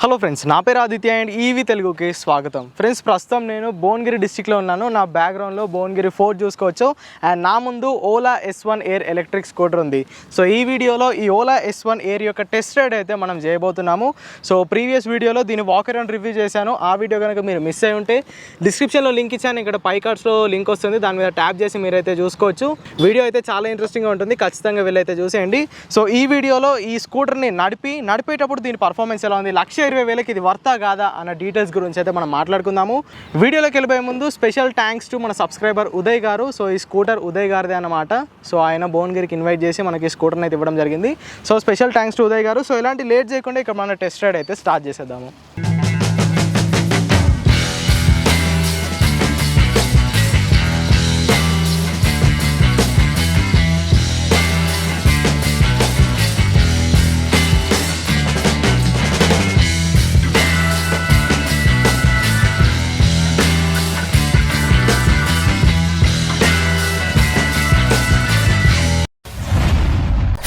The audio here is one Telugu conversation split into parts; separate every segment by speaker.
Speaker 1: హలో ఫ్రెండ్స్, నా పేరు ఆదిత్య అండ్ ఈవీ తెలుగుకి స్వాగతం. ఫ్రెండ్స్, ప్రస్తుతం నేను భువనగిరి డిస్టిక్లో ఉన్నాను. నా బ్యాక్గ్రౌండ్లో భువనగిరి ఫోర్ట్ చూసుకోవచ్చు అండ్ నా ముందు Ola S1 air electric scooter ఉంది. సో ఈ వీడియోలో ఈ ఓలా S1 ఎయిర్ యొక్క టెస్ట్ రైడ్ అయితే మనం చేయబోతున్నాము. సో ప్రీవియస్ వీడియోలో దీని వాక్ అరౌండ్ రివ్యూ చేశాను. ఆ వీడియో కనుక మీరు మిస్ అయి ఉంటే డిస్క్రిప్షన్లో లింక్ ఇచ్చాను, ఇక్కడ పై కార్డ్స్లో లింక్ వస్తుంది, దాని మీద ట్యాప్ చేసి మీరైతే చూసుకోవచ్చు. వీడియో అయితే చాలా ఇంట్రెస్టింగ్గా ఉంటుంది, ఖచ్చితంగా వెళ్ళైతే చూసేయండి. సో ఈ వీడియోలో ఈ స్కూటర్ని నడిపేటప్పుడు దీని పర్ఫార్మెన్స్ ఎలా ఉంది, 1,20,000 ఇది వర్తా కాదా అన్న డీటెయిల్స్ గురించి అయితే మనం మాట్లాడుకుందాము. వీడియోలోకి వెళ్ళిపోయే ముందు స్పెషల్ థ్యాంక్స్ టు మన సబ్స్క్రైబర్ ఉదయ్ గారు. సో ఈ స్కూటర్ ఉదయ్ గారిదే అన్నమాట. సో ఆయన భువనగిరికి ఇన్వైట్ చేసి మనకి స్కూటర్ని అయితే ఇవ్వడం జరిగింది. So special thanks to Uday garu. So ఇలాంటి లేట్ చేయకుండా ఇక్కడ మన టెస్ట్ రైడ్ అయితే స్టార్ట్ చేసేద్దాము.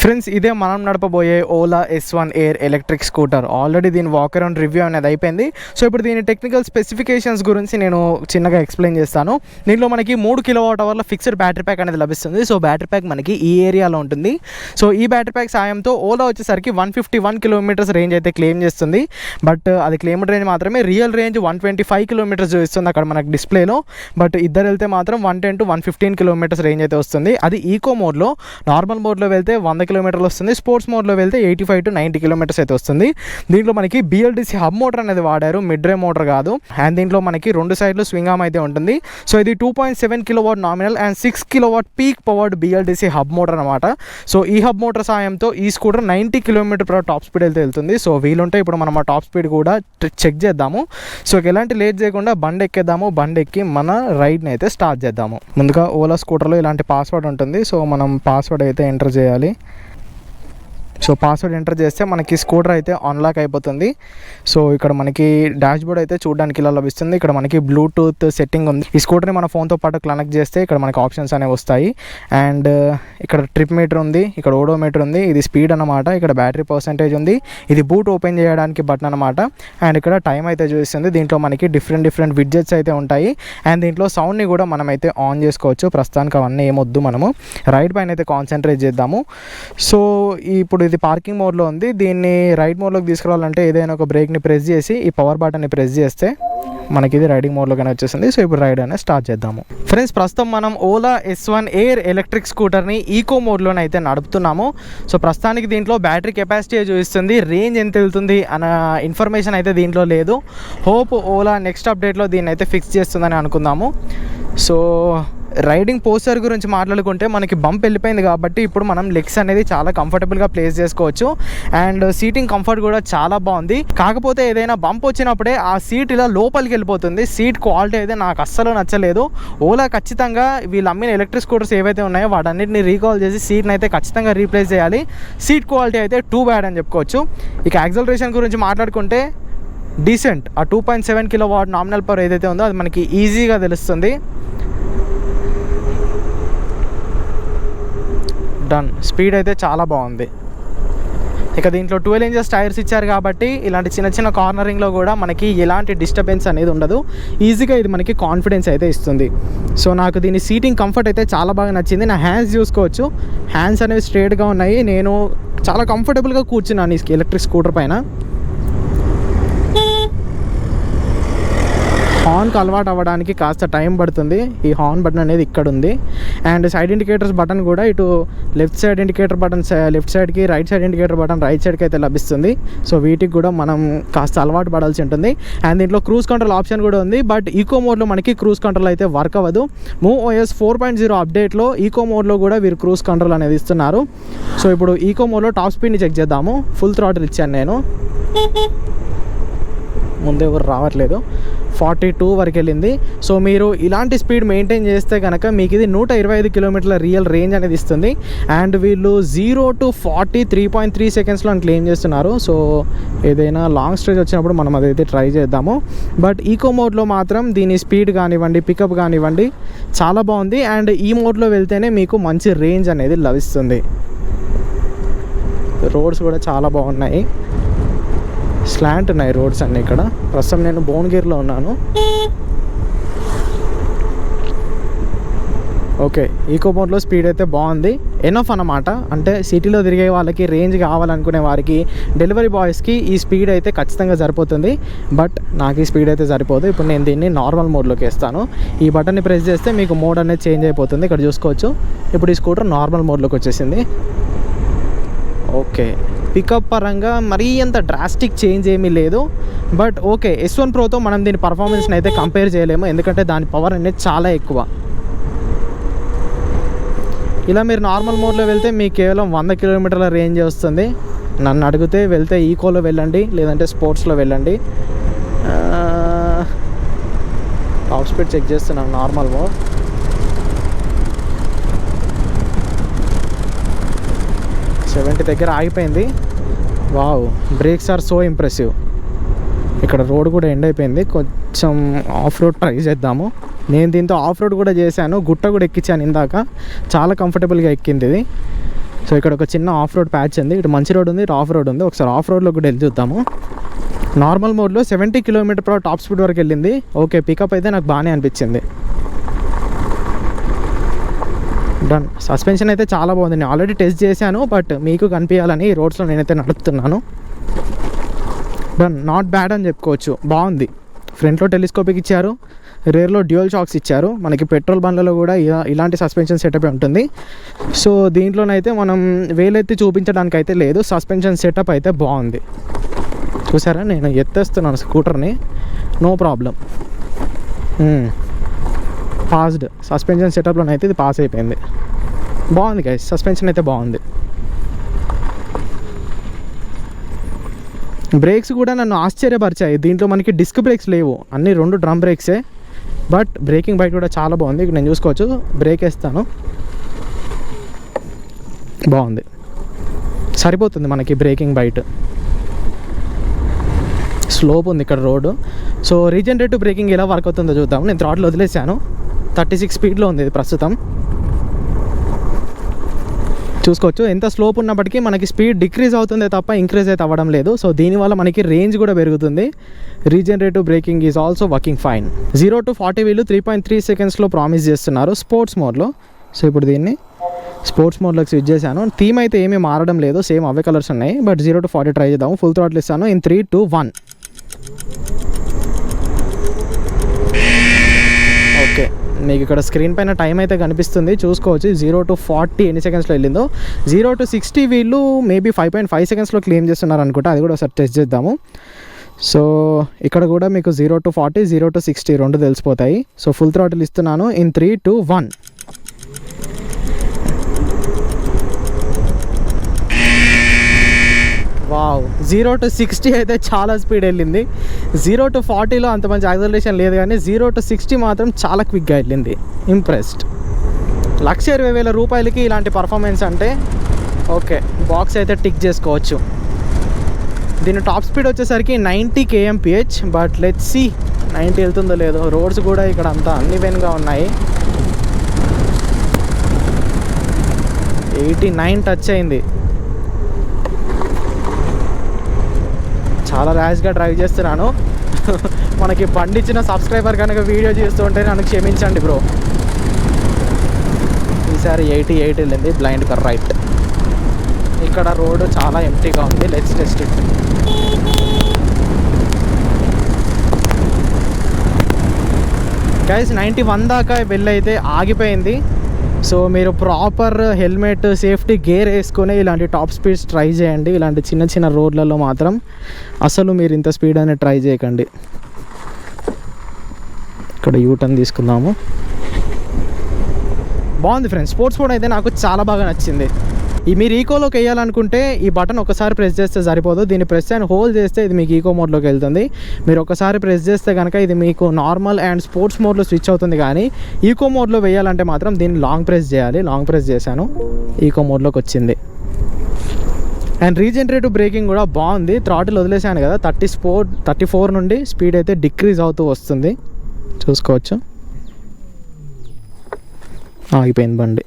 Speaker 1: ఫ్రెండ్స్, ఇదే మనం నడపబోయే Ola S1 air electric scooter. Already దీని వాక్ అరౌండ్ రివ్యూ అనేది అయిపోయింది. సో ఇప్పుడు దీని టెక్నికల్ స్పెసిఫికేషన్స్ గురించి నేను చిన్నగా ఎక్స్ప్లెయిన్ చేస్తాను. దీంట్లో మనకి 3 kWh ఫిక్స్డ్ బ్యాటరీ ప్యాక్ అనేది లభిస్తుంది. సో బ్యాటరీ ప్యాక్ మనకి ఈ ఏరియాలో ఉంటుంది. సో ఈ బ్యాటరీ ప్యాక్ సాయంతో ఓలా వచ్చేసరికి 151 km రేంజ్ అయితే క్లెయిమ్ చేస్తుంది. బట్ అది క్లెయిమ్డ్ రేంజ్ మాత్రమే, రియల్ రేంజ్ 125 km చూపిస్తుంది అక్కడ మనకి డిస్ప్లేలో. బట్ ఇద్దరు వెళ్తే మాత్రం 110 to 115 km రేంజ్ అయితే వస్తుంది. అది ఈకో మోడ్లో. నార్మల్ మోడ్లో వెళ్తే 100 km వస్తుంది. స్పోర్ట్స్ మోడ్లో వెళ్తే 85 to 90 km అయితే వస్తుంది. దీంట్లో మనకి BLDC హబ్ మోటార్ అనేది వాడారు, మిడ్ డ్రైవ్ మోటార్ కాదు. అండ్ దీంట్లో మనకి 2 సైడ్లు స్వింగ్ ఆర్మ్ అయితే ఉంటుంది. సో ఇది 2.7 kW nominal and 6 kW peak powered BLDC hub motor అనమాట. సో ఈ హబ్ మోటార్ సాయంతో ఈ స్కూటర్ 90 km/h టాప్ స్పీడ్ అయితే వెళ్తుంది. సో వీలుంటే ఇప్పుడు మనం ఆ టాప్ స్పీడ్ కూడా చెక్ చేద్దాము. సో ఎలాంటి లేట్ చేయకుండా బండి ఎక్కేద్దాము. బండి ఎక్కి మన రైడ్ని అయితే స్టార్ట్ చేద్దాము. ముందుగా ఓలా స్కూటర్లో ఇలాంటి పాస్వర్డ్ ఉంటుంది. సో మనం పాస్వర్డ్ అయితే ఎంటర్ చేయాలి. సో పాస్వర్డ్ ఎంటర్ చేస్తే మనకి స్కూటర్ అయితే అన్లాక్ అయిపోతుంది. సో ఇక్కడ మనకి డాష్ బోర్డ్ అయితే చూడడానికి ఇలా లభిస్తుంది. ఇక్కడ మనకి బ్లూటూత్ సెట్టింగ్ ఉంది. ఈ స్కూటర్ని మన ఫోన్తో పాటు కనెక్ట్ చేస్తే ఇక్కడ మనకి ఆప్షన్స్ అనేవి వస్తాయి. అండ్ ఇక్కడ ట్రిప్ మీటర్ ఉంది, ఇక్కడ ఓడోమీటర్ ఉంది, ఇది స్పీడ్ అనమాట. ఇక్కడ బ్యాటరీ పర్సెంటేజ్ ఉంది, ఇది బూట్ ఓపెన్ చేయడానికి బటన్ అనమాట. అండ్ ఇక్కడ టైం అయితే చూపిస్తుంది. దీంట్లో మనకి డిఫరెంట్ విడ్జెట్స్ అయితే ఉంటాయి. అండ్ దీంట్లో సౌండ్ని కూడా మనం అయితే ఆన్ చేసుకోవచ్చు. ప్రస్తుతానికి అవన్నీ ఏమొద్దు, మనము రైడ్ పైన అయితే కాన్సన్ట్రేట్ చేద్దాము. సో ఇప్పుడు ఇది పార్కింగ్ మోడ్లో ఉంది. దీన్ని రైడ్ మోడ్లోకి తీసుకురావాలంటే ఏదైనా ఒక బ్రేక్ని ప్రెస్ చేసి ఈ పవర్ బటన్ని ప్రెస్ చేస్తే మనకి ఇది రైడింగ్ మోడ్లోకి వచ్చేసింది. సో ఇప్పుడు రైడ్ అనేది స్టార్ట్ చేద్దాము. ఫ్రెండ్స్, ప్రస్తుతం మనం ఓలా S1 ఎయిర్ ఎలక్ట్రిక్ స్కూటర్ని ఈకో మోడ్లోనే అయితే నడుపుతున్నాము. సో ప్రస్తుతానికి దీంట్లో బ్యాటరీ కెపాసిటీ చూపిస్తుంది, రేంజ్ ఎంత వెళ్తుంది అన్న ఇన్ఫర్మేషన్ అయితే దీంట్లో లేదు. హోప్ ఓలా నెక్స్ట్ అప్డేట్లో దీన్ని అయితే ఫిక్స్ చేస్తుందని అనుకుందాము. సో రైడింగ్ పోస్చర్ గురించి మాట్లాడుకుంటే మనకి బంప్ వెళ్ళిపోయింది కాబట్టి ఇప్పుడు మనం లెగ్స్ అనేది చాలా కంఫర్టబుల్గా ప్లేస్ చేసుకోవచ్చు. అండ్ సీటింగ్ కంఫర్ట్ కూడా చాలా బాగుంది. కాకపోతే ఏదైనా బంప్ వచ్చినప్పుడే ఆ సీట్ ఇలా లోపలికి వెళ్ళిపోతుంది. సీట్ క్వాలిటీ అయితే నాకు అస్సలు నచ్చలేదు. ఓలా ఖచ్చితంగా వీళ్ళు అమ్మిన ఎలక్ట్రిక్ స్కూటర్స్ ఏవైతే ఉన్నాయో వాటన్నిటిని రీకాల్ చేసి సీట్ని అయితే ఖచ్చితంగా రీప్లేస్ చేయాలి. సీట్ క్వాలిటీ అయితే టూ బ్యాడ్ అని చెప్పుకోవచ్చు. ఇక యాక్సలరేషన్ గురించి మాట్లాడుకుంటే డీసెంట్. ఆ 2.7 kW నామినల్ పవర్ ఏదైతే ఉందో అది మనకి ఈజీగా తెలుస్తుంది. డన్. స్పీడ్ అయితే చాలా బాగుంది. ఇక దీంట్లో 12 inches టైర్స్ ఇచ్చారు కాబట్టి ఇలాంటి చిన్న కార్నరింగ్లో కూడా మనకి ఎలాంటి డిస్టర్బెన్స్ అనేది ఉండదు. ఈజీగా ఇది మనకి కాన్ఫిడెన్స్ అయితే ఇస్తుంది. సో నాకు దీని సీటింగ్ కంఫర్ట్ అయితే చాలా బాగా నచ్చింది. నా హ్యాండ్స్ చూసుకోవచ్చు, హ్యాండ్స్ అనేవి స్ట్రేట్గా ఉన్నాయి. నేను చాలా కంఫర్టబుల్గా కూర్చున్నాను ఈ ఎలక్ట్రిక్ స్కూటర్ పైన. హార్న్కి అలవాటు అవ్వడానికి కాస్త టైం పడుతుంది. ఈ హార్న్ బటన్ అనేది ఇక్కడ ఉంది. అండ్ సైడ్ ఇండికేటర్స్ బటన్ కూడా ఇటు left side indicator button left సైడ్కి, right side indicator button right సైడ్కి అయితే లభిస్తుంది. సో వీటికి కూడా మనం కాస్త అలవాటు పడాల్సి ఉంటుంది. అండ్ దీంట్లో క్రూజ్ కంట్రోల్ ఆప్షన్ కూడా ఉంది. బట్ ఈకో మోడ్లో మనకి క్రూజ్ కంట్రోల్ అయితే వర్క్ అవ్వదు. MovOS 4.0 అప్డేట్లో ఈకో మోడ్లో కూడా వీరు క్రూజ్ కంట్రోల్ అనేది ఇస్తున్నారు. సో ఇప్పుడు ఈకో మోడ్లో టాప్ స్పీడ్ని చెక్ చేద్దాము. ఫుల్ థ్రాటిల్ ఇచ్చాను నేను, ముందు ఎవరు రావట్లేదు. 42 వరకు వెళ్ళింది. సో మీరు ఇలాంటి స్పీడ్ మెయింటైన్ చేస్తే కనుక మీకు ఇది 125 km రియల్ రేంజ్ అనేది ఇస్తుంది. అండ్ వీళ్ళు 0 to 40 3.3 secondsలో అని క్లెయిమ్ చేస్తున్నారు. సో ఏదైనా లాంగ్ స్ట్రెచ్ వచ్చినప్పుడు మనం అదైతే ట్రై చేద్దాము. బట్ ఈకో మోడ్లో మాత్రం దీని స్పీడ్ కానివ్వండి, పికప్ కానివ్వండి చాలా బాగుంది. అండ్ ఈ మోడ్లో వెళ్తేనే మీకు మంచి రేంజ్ అనేది లభిస్తుంది. రోడ్స్ కూడా చాలా బాగున్నాయి. స్లాంట్ ఉన్నాయి రోడ్స్ అన్నీ ఇక్కడ. ప్రస్తుతం నేను భువనగిరిలో ఉన్నాను. ఓకే, ఈకో మోడ్లో స్పీడ్ అయితే బాగుంది, ఎనఫ్ అన్నమాట. అంటే సిటీలో తిరిగే వాళ్ళకి, రేంజ్ కావాలనుకునే వారికి, డెలివరీ బాయ్స్కి ఈ స్పీడ్ అయితే ఖచ్చితంగా సరిపోతుంది. బట్ నాకు ఈ స్పీడ్ అయితే సరిపోదు. ఇప్పుడు నేను దీన్ని నార్మల్ మోడ్లోకి వేస్తాను. ఈ బటన్ని ప్రెస్ చేస్తే మీకు మోడ్ అనేది చేంజ్ అయిపోతుంది. ఇక్కడ చూసుకోవచ్చు, ఇప్పుడు ఈ స్కూటర్ నార్మల్ మోడ్లోకి వచ్చేసింది. ఓకే, పికప్ పరంగా మరీ అంత డ్రాస్టిక్ చేంజ్ ఏమీ లేదు. బట్ ఓకే, S1 Proతో మనం దీని పర్ఫార్మెన్స్ని అయితే కంపేర్ చేయలేము, ఎందుకంటే దాని పవర్ అనేది చాలా ఎక్కువ. ఇలా మీరు నార్మల్ మోడ్లో వెళ్తే మీకు కేవలం 100 కిలోమీటర్ల రేంజ్ వస్తుంది. నన్ను అడిగితే వెళ్తే ఈకోలో వెళ్ళండి, లేదంటే స్పోర్ట్స్లో వెళ్ళండి. టాప్ స్పీడ్ చెక్ చేస్తున్నాను, నార్మల్ మోడ్. సెవెంటీ దగ్గర ఆగిపోయింది. Wow, brakes are so impressive. ఇక్కడ రోడ్ కూడా ఎండ్ అయిపోయింది. కొంచెం ఆఫ్ రోడ్ ట్రై చేద్దాము. నేను దీంతో ఆఫ్ రోడ్ కూడా చేశాను, గుట్ట కూడా ఎక్కించాను ఇందాక, చాలా కంఫర్టబుల్గా ఎక్కింది ఇది. సో ఇక్కడ ఒక చిన్న ఆఫ్ రోడ్ ప్యాచ్ ఉంది. ఇటు మంచి రోడ్ ఉంది, ఇటు ఆఫ్ రోడ్ ఉంది. ఒకసారి ఆఫ్ రోడ్లో కూడా వెళ్ళి చూద్దాము. నార్మల్ మోడ్లో 70 km/h టాప్ స్పీడ్ వరకు వెళ్ళింది. ఓకే, పికప్ అయితే నాకు బాగానే అనిపించింది. డన్. సస్పెన్షన్ అయితే చాలా బాగుంది. నేను ఆల్రెడీ టెస్ట్ చేశాను, బట్ మీకు కనిపించాలని ఈ రోడ్స్లో నేనైతే నడుపుతున్నాను. డన్, నాట్ బ్యాడ్ అని చెప్పుకోవచ్చు, బాగుంది. ఫ్రంట్లో టెలిస్కోపిక్ ఇచ్చారు, రేర్లో డ్యూయల్ షాక్స్ ఇచ్చారు. మనకి పెట్రోల్ బండ్లలో కూడా ఇలాంటి సస్పెన్షన్ సెటప్ ఉంటుంది. సో దీంట్లోనైతే మనం వేలెత్తి చూపించడానికి అయితే లేదు, సస్పెన్షన్ సెటప్ అయితే బాగుంది. చూసారా, నేను ఎత్తేస్తున్నాను స్కూటర్ని, నో ప్రాబ్లం. పాస్డ్ సస్పెన్షన్ సెటప్లోనైతే ఇది పాస్ అయిపోయింది. బాగుంది గైస్, సస్పెన్షన్ అయితే బాగుంది. బ్రేక్స్ కూడా నన్ను ఆశ్చర్యపరిచాయి. దీంట్లో మనకి డిస్క్ బ్రేక్స్ లేవు, అన్నీ 2 డ్రమ్ బ్రేక్సే. బట్ బ్రేకింగ్ బైట్ కూడా చాలా బాగుంది. ఇక్కడ నేను చూసుకోవచ్చు, బ్రేక్ వేస్తాను, బాగుంది, సరిపోతుంది మనకి బ్రేకింగ్ బైట్. స్లోప్ ఉంది ఇక్కడ రోడ్డు. సో రీజనరేటివ్ బ్రేకింగ్ ఎలా వర్క్ అవుతుందో చూద్దాం. నేను థ్రాటిల్ వదిలేసాను, 36 స్పీడ్లో ఉంది ఇది ప్రస్తుతం. చూసుకోవచ్చు, ఎంత స్లోప్ ఉన్నప్పటికీ మనకి స్పీడ్ డిక్రీజ్ అవుతుందే తప్ప ఇంక్రీజ్ అయితే అవ్వడం లేదు. సో దీనివల్ల మనకి రేంజ్ కూడా పెరుగుతుంది. Regenerative braking is also working fine. 0 to 40 వీళ్ళు 3.3 సెకండ్స్లో ప్రామిస్ చేస్తున్నారు స్పోర్ట్స్ మోడ్లో. సో ఇప్పుడు దీన్ని స్పోర్ట్స్ మోడ్లోకి స్విచ్ చేశాను. థీమ్ అయితే ఏమీ మారడం లేదు, సేమ్ అవే కలర్స్ ఉన్నాయి. బట్ 0 to 40 ట్రై చేద్దాము. ఫుల్ థ్రాటిల్ ఇస్తాను ఇన్ 3, 2, 1. ఓకే, మీకు ఇక్కడ స్క్రీన్ పైన టైం అయితే కనిపిస్తుంది, చూసుకోవచ్చు. 0 to 40 ఎన్ని సెకండ్స్లో వెళ్ళిందో. 0 to 60 వీళ్ళు మేబీ 5.5 సెకండ్స్లో క్లెయిమ్ చేస్తున్నారు అనుకుంటా. అది కూడా ఒకసారి టెస్ట్ చేద్దాము. సో ఇక్కడ కూడా మీకు 0 to 40, 0 to 60 రెండు తెలిసిపోతాయి. సో ఫుల్ థ్రాటిల్ ఇస్తున్నాను ఇన్ 3, 2, 1. వావ్, 0 to 60 అయితే చాలా స్పీడ్ వెళ్ళింది. 0 to 40లో అంత మంచి యాక్సలరేషన్ లేదు, కానీ 0 to 60 మాత్రం చాలా క్విక్గా వెళ్ళింది. ఇంప్రెస్డ్. 1,20,000 రూపాయలకి ఇలాంటి పర్ఫార్మెన్స్ అంటే ఓకే, బాక్స్ అయితే టిక్ చేసుకోవచ్చు. దీని టాప్ స్పీడ్ వచ్చేసరికి 90 kmph. బట్ లెట్స్ సీ 90 వెళ్తుందో లేదో. రోడ్స్ కూడా ఇక్కడ అంతా అన్ఈవెన్గా ఉన్నాయి. 89 టచ్ అయింది. చాలా ర్యాష్గా డ్రైవ్ చేస్తున్నాను. మనకి బండి ఇచ్చిన సబ్స్క్రైబర్ కనుక వీడియో చేస్తుంటే నన్ను క్షమించండి బ్రో. ఈసారి 88 వెళ్ళింది బ్లైండ్ కర్ రైట్. ఇక్కడ రోడ్ చాలా ఎంటీగా ఉంది. Let's test it. గైస్ 91 దాకా వెళ్ళైతే ఆగిపోయింది. సో మీరు ప్రాపర్ హెల్మెట్, సేఫ్టీ గేర్ వేసుకొని ఇలాంటి టాప్ స్పీడ్స్ ట్రై చేయండి. ఇలాంటి చిన్న చిన్న రోడ్లలో మాత్రం అసలు మీరు ఇంత స్పీడ్ అనేది ట్రై చేయకండి. ఇక్కడ యూటర్న్ తీసుకుందాము. బాగుంది ఫ్రెండ్స్, స్పోర్ట్స్ మోడ్ అయితే నాకు చాలా బాగా నచ్చింది. మీరు ఈకోలోకి వేయాలనుకుంటే ఈ బటన్ ఒకసారి ప్రెస్ చేస్తే సరిపోదు. దీన్ని ప్రెస్ అండ్ హోల్డ్ చేస్తే ఇది మీకు ఈకో మోడ్లోకి వెళ్తుంది. మీరు ఒకసారి ప్రెస్ చేస్తే కనుక ఇది మీకు నార్మల్ అండ్ స్పోర్ట్స్ మోడ్లో స్విచ్ అవుతుంది. కానీ ఈకో మోడ్లో వేయాలంటే మాత్రం దీన్ని లాంగ్ ప్రెస్ చేయాలి. లాంగ్ ప్రెస్ చేశాను, ఈకో మోడ్లోకి వచ్చింది. అండ్ రీజనరేటివ్ బ్రేకింగ్ కూడా బాగుంది. థ్రాటిల్ వదిలేసాను కదా, 34 నుండి స్పీడ్ అయితే డిక్రీజ్ అవుతూ వస్తుంది. చూసుకోవచ్చు, ఆగిపోయింది బండి.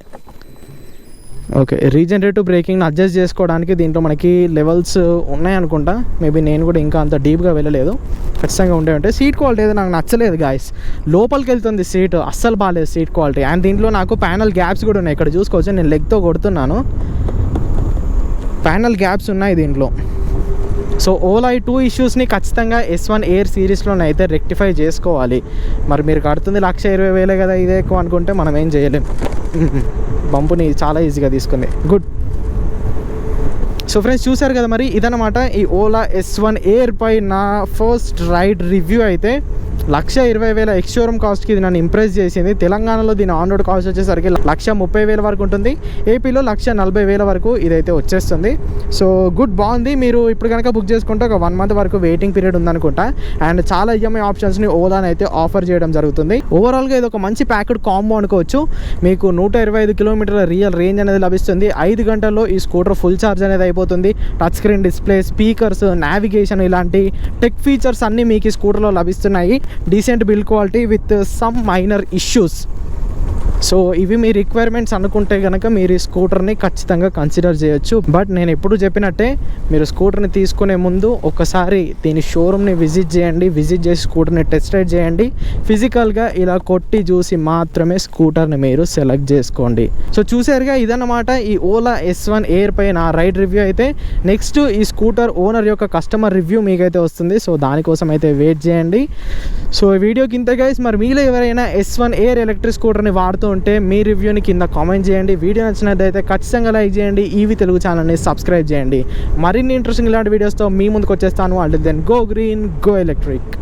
Speaker 1: ఓకే, రీజనరేటివ్ బ్రేకింగ్ని అడ్జస్ట్ చేసుకోవడానికి దీంట్లో మనకి లెవెల్స్ ఉన్నాయనుకుంటా. మేబీ నేను కూడా ఇంకా అంత డీప్గా వెళ్ళలేదు. ఖచ్చితంగా ఉంటాయి. సీట్ క్వాలిటీ అయితే నాకు నచ్చలేదు గాయస్. లోపలికి వెళ్తుంది సీట్, అస్సలు బాగాలేదు సీట్ క్వాలిటీ. అండ్ దీంట్లో నాకు ప్యానల్ గ్యాప్స్ కూడా ఉన్నాయి. ఇక్కడ చూసుకోవచ్చు, నేను లెగ్తో కొడుతున్నాను, ప్యానల్ గ్యాప్స్ ఉన్నాయి దీంట్లో. సో ఓలా ఈ 2 ఇష్యూస్ని ఖచ్చితంగా S1 ఎయిర్ సిరీస్లోనే అయితే రెక్టిఫై చేసుకోవాలి. మరి మీరు కడుతుంది 1,20,000 కదా, ఇదే ఎక్కువ అనుకుంటే మనం ఏం చేయలేం. బంపుని చాలా ఈజీగా తీసుకుంది. గుడ్. సో ఫ్రెండ్స్ చూసారు కదా, మరి ఇదన్నమాట ఈ ఓలా S1 ఎయిర్ పై నా ఫస్ట్ రైడ్ రివ్యూ అయితే. 1,20,000 ఎక్స్ షోరూమ్ కాస్ట్కి ఇది నన్ను ఇంప్రెస్ చేసింది. తెలంగాణలో దీని ఆన్ రోడ్ కాస్ట్ వచ్చేసరికి 1,30,000 వరకు ఉంటుంది. ఏపీలో 1,40,000 వరకు ఇదైతే వచ్చేస్తుంది. సో గుడ్, బాగుంది. మీరు ఇప్పుడు కనుక బుక్ చేసుకుంటే ఒక 1 మంత్ వరకు వెయిటింగ్ పీరియడ్ ఉందనుకుంటా. అండ్ చాలా ఈఎంఐ ఆప్షన్స్ని ఓలాని అయితే ఆఫర్ చేయడం జరుగుతుంది. ఓవరాల్గా ఇది ఒక మంచి ప్యాకెడ్ కాంబో అనుకోవచ్చు. మీకు 125 కిలోమీటర్ల రియల్ రేంజ్ అనేది లభిస్తుంది. 5 గంటల్లో ఈ స్కూటర్ ఫుల్ ఛార్జ్ అనేది అయిపోతుంది. Touch screen display, speakers, navigation ఇలాంటి టెక్ ఫీచర్స్ అన్నీ మీకు ఈ స్కూటర్లో లభిస్తున్నాయి. Decent build quality with some minor issues. So ఇవి మీ రిక్వైర్మెంట్స్ అనుకుంటే కనుక మీరు ఈ స్కూటర్ని ఖచ్చితంగా కన్సిడర్ చేయొచ్చు. బట్ నేను ఎప్పుడు చెప్పినట్టే, మీరు స్కూటర్ని తీసుకునే ముందు ఒకసారి దీని షోరూమ్ని విజిట్ చేయండి. విజిట్ చేసి స్కూటర్ని టెస్ట్ రైడ్ చేయండి. ఫిజికల్గా ఇలా కొట్టి చూసి మాత్రమే స్కూటర్ని మీరు సెలెక్ట్ చేసుకోండి. సో చూసారుగా, ఇదన్నమాట ఈ ఓలా S1 ఎయిర్ పై నా రైడ్ రివ్యూ అయితే. నెక్స్ట్ ఈ స్కూటర్ ఓనర్ యొక్క కస్టమర్ రివ్యూ మీకైతే వస్తుంది. సో దానికోసం అయితే వెయిట్ చేయండి. సో ఈ వీడియోకి ఇంత గైస్. మరి మీలో ఎవరైనా S1 ఎయిర్ ఎలక్ట్రిక్ స్కూటర్ని వాడుతూ ఉంటే మీ రివ్యూని కింద కామెంట్ చేయండి. వీడియో నచ్చినట్లయితే ఖచ్చితంగా లైక్ చేయండి. ఈవీ తెలుగు ఛానల్ని సబ్స్క్రైబ్ చేయండి. మరిన్ని ఇంట్రెస్టింగ్ ఇలాంటి వీడియోస్తో మీ ముందుకు వచ్చేస్తాను. Until then, go green, go electric.